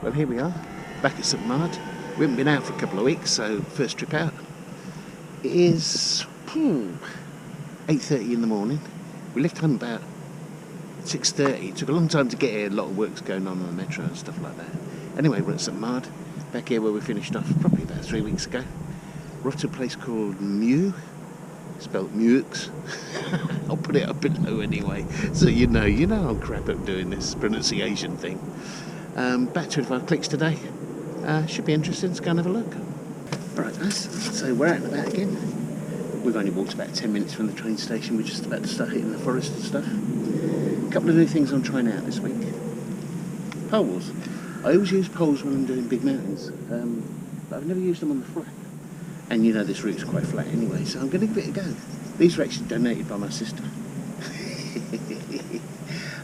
Well, here we are, back at St Mard. We haven't been out for a couple of weeks, so first trip out. It is 8:30 in the morning. We left home about 6:30. It took a long time to get here, a lot of work's going on the metro and stuff like that. Anyway, we're at St Mard, back here where we finished off probably about 3 weeks ago. We're off to a place called Meaux, spelled Meaux. I'll put it up below anyway, so you know how crap I'm doing this pronunciation thing. About 25 clicks today. Should be interesting to go and have a look. Alright guys, so we're out and about again. We've only walked about 10 minutes from the train station. We're just about to start hitting the forest and stuff. A couple of new things I'm trying out this week. Poles. I always use poles when I'm doing big mountains, but I've never used them on the flat. And you know this route's quite flat anyway, so I'm going to give it a go. These were actually donated by my sister.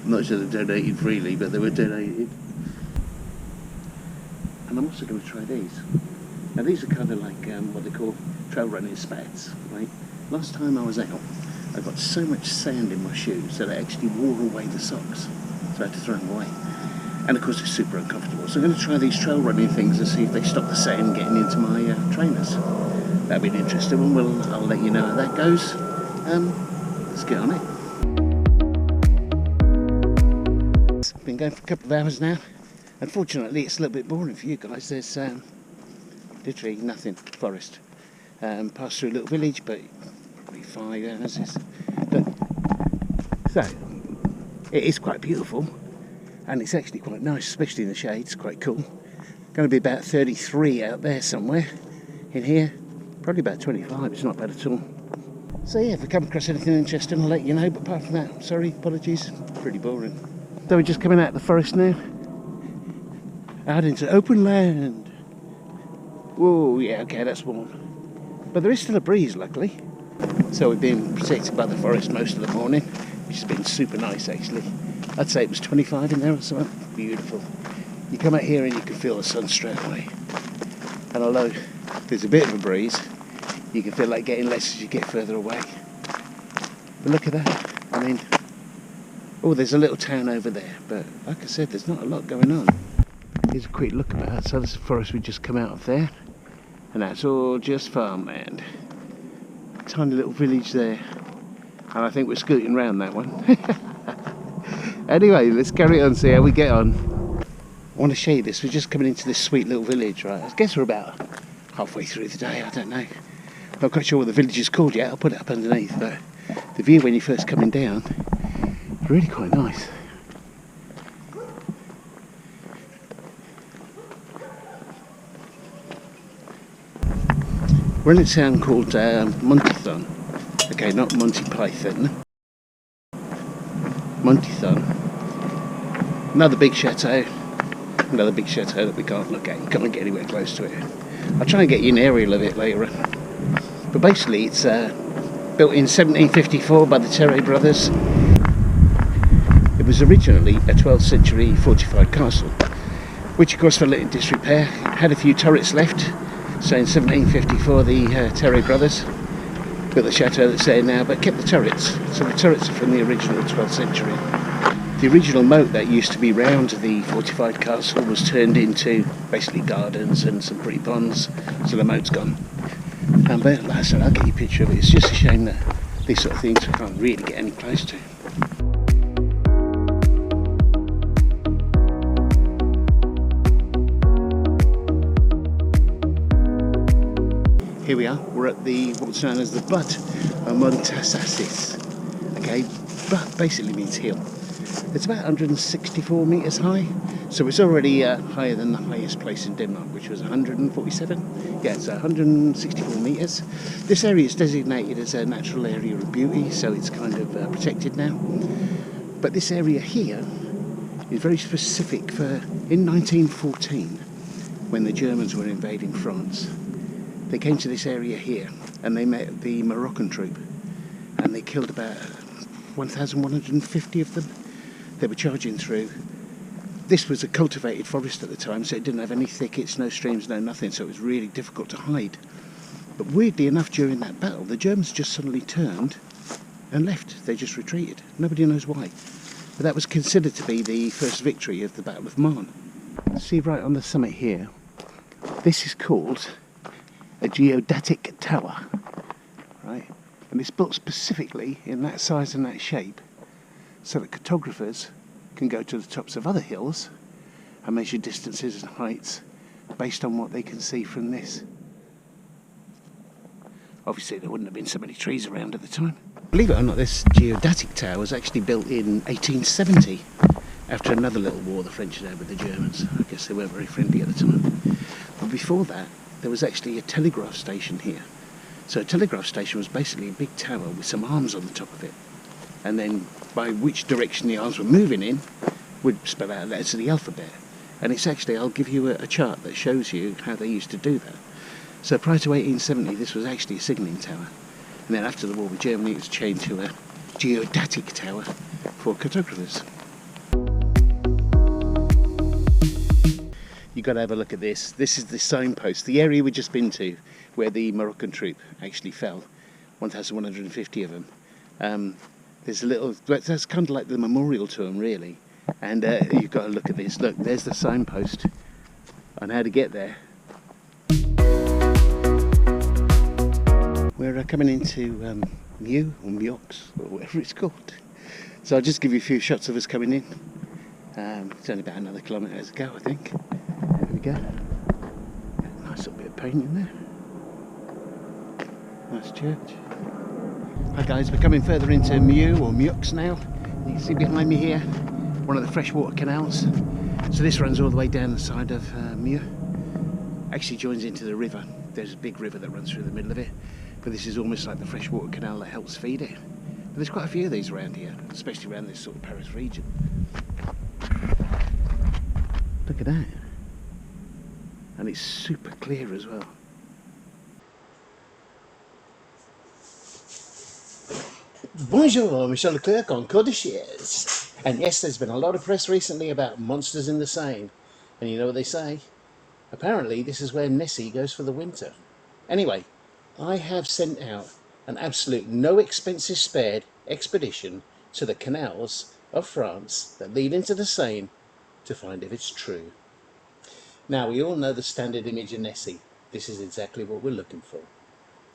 I'm not sure they're donated freely, but they were donated. And I'm also going to try these. Now these are kind of like what they call trail running spats, right? Last time I was out, I got so much sand in my shoes that I actually wore away the socks, so I had to throw them away. And of course it's super uncomfortable. So I'm going to try these trail running things and see if they stop the sand getting into my trainers. That'll be an interesting one. I'll let you know how that goes. Let's get on it. Been going for a couple of hours now. Unfortunately it's a little bit boring for you guys. There's literally nothing, forest. Passed through a little village, but probably 5 houses. But, so, it is quite beautiful, and it's actually quite nice, especially in the shade. It's quite cool. Going to be about 33 out there somewhere. In here, probably about 25. It's not bad at all. So yeah, if we come across anything interesting, I'll let you know. But apart from that, sorry, apologies. Pretty boring. So we're just coming out of the forest now, out into open land. Whoa, yeah, okay, that's warm. But there is still a breeze, luckily. So we've been protected by the forest most of the morning, which has been super nice, actually. I'd say it was 25 in there or something. Beautiful. You come out here and you can feel the sun straight away. And although there's a bit of a breeze, you can feel like getting less as you get further away. But look at that. I mean, oh, there's a little town over there, but like I said, there's not a lot going on. Here's a quick look about. So this is the forest we just come out of there, and that's all just farmland. Tiny little village there, and I think we're scooting around that one. Anyway, let's carry on, see how we get on. I want to show you this. We're just coming into this sweet little village, right? I guess we're about halfway through the day, I don't know. Not quite sure what the village is called yet. I'll put it up underneath, but the view when you're first coming down is really quite nice. We're in a town called Montython. Okay, not Monty Python. Montython. Another big chateau. Another big chateau that we can't look at. You can't get anywhere close to it. I'll try and get you an aerial of it later on. But basically it's built in 1754 by the Terray brothers. It was originally a 12th century fortified castle, which of course fell into disrepair. It had a few turrets left. So in 1754 the Terray brothers built the chateau that's there now, but kept the turrets. So the turrets are from the original 12th century. The original moat that used to be round the fortified castle was turned into basically gardens and some pretty ponds, so the moat's gone. But like I said, I'll get you a picture of it. It's just a shame that these sort of things I can't really get any close to. Here we are, we're at what's known as the butt of Montassasis. Okay, butt basically means hill. It's about 164 metres high, so it's already higher than the highest place in Denmark, which was 147. Yeah, it's 164 metres. This area is designated as a natural area of beauty, so it's kind of protected now. But this area here is very specific for, in 1914, when the Germans were invading France. They came to this area here and they met the Moroccan troop and they killed about 1,150 of them. They were charging through. This was a cultivated forest at the time, so it didn't have any thickets, no streams, no nothing, so it was really difficult to hide. But weirdly enough, during that battle, the Germans just suddenly turned and left. They just retreated. Nobody knows why. But that was considered to be the first victory of the Battle of Marne. See right on the summit here, this is called a geodatic tower, right? And it's built specifically in that size and that shape so that cartographers can go to the tops of other hills and measure distances and heights based on what they can see from this. Obviously there wouldn't have been so many trees around at the time. Believe it or not, this geodatic tower was actually built in 1870 after another little war the French had with the Germans. I guess they weren't very friendly at the time. But before that, there was actually a telegraph station here. So a telegraph station was basically a big tower with some arms on the top of it. And then by which direction the arms were moving in would spell out letters of the alphabet. And it's actually, I'll give you a chart that shows you how they used to do that. So prior to 1870, this was actually a signalling tower. And then after the war with Germany, it was changed to a geodatic tower for cartographers. You've got to have a look at this. This is the signpost, the area we've just been to, where the Moroccan troop actually fell. 1,150 of them. There's a little, that's kind of like the memorial to them, really. And you've got to look at this. Look, there's the signpost on how to get there. We're coming into Meaux, or Meaux, or whatever it's called. So I'll just give you a few shots of us coming in. It's only about another kilometre to go, I think. There we go. Nice little bit of paint in there. Nice church. Hi guys, we're coming further into Meaux, or Meaux now. You can see behind me here one of the freshwater canals. So this runs all the way down the side of Meaux. Actually joins into the river. There's a big river that runs through the middle of it. But this is almost like the freshwater canal that helps feed it. But there's quite a few of these around here, especially around this sort of Paris region. Look at that. And it's super clear as well. Bonjour, Michel Leclerc on Côte d'Chiers. And yes, there's been a lot of press recently about monsters in the Seine. And you know what they say? Apparently this is where Nessie goes for the winter. Anyway, I have sent out an absolute no expenses spared expedition to the canals of France that lead into the Seine to find if it's true. Now, we all know the standard image of Nessie. This is exactly what we're looking for.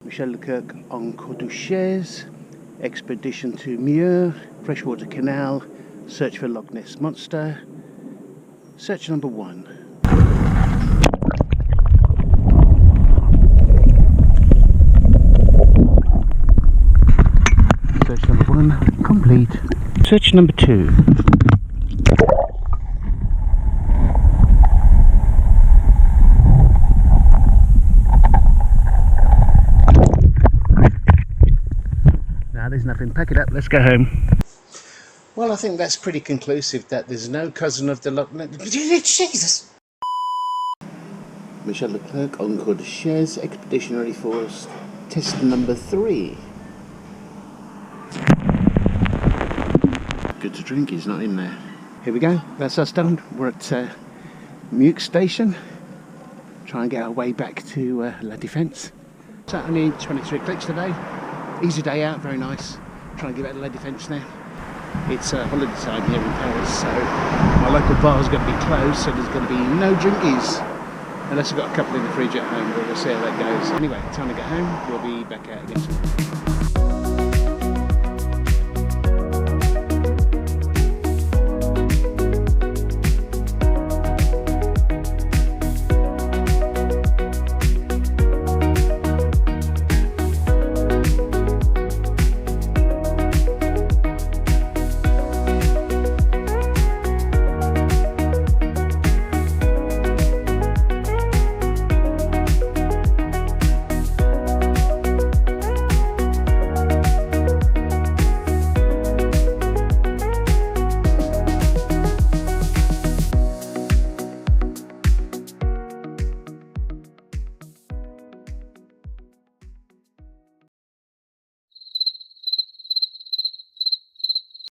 Michel Leclerc on Côte d'Chiers, expedition to Meaux, freshwater canal, search for Loch Ness Monster, search number 1. Search number 1 complete. Search number 2. Now there's nothing. Pack it up. Let's go home. Well, I think that's pretty conclusive that there's no cousin of the Loch Ness. Jesus. Michel Leclerc on Côte d'Chiers, Expeditionary Force, test number 3. Good to drink, he's not in there. Here we go, that's us done. We're at Meaux station. Try and get our way back to La Défense. So only 23 clicks today. Easy day out, very nice. Try and get back to La Défense now. It's holiday time here in Paris, so my local bar's going to be closed, so there's going to be no drinkies. Unless I've got a couple in the fridge at home, but we'll see how that goes. Anyway, time to get home. We'll be back out again soon.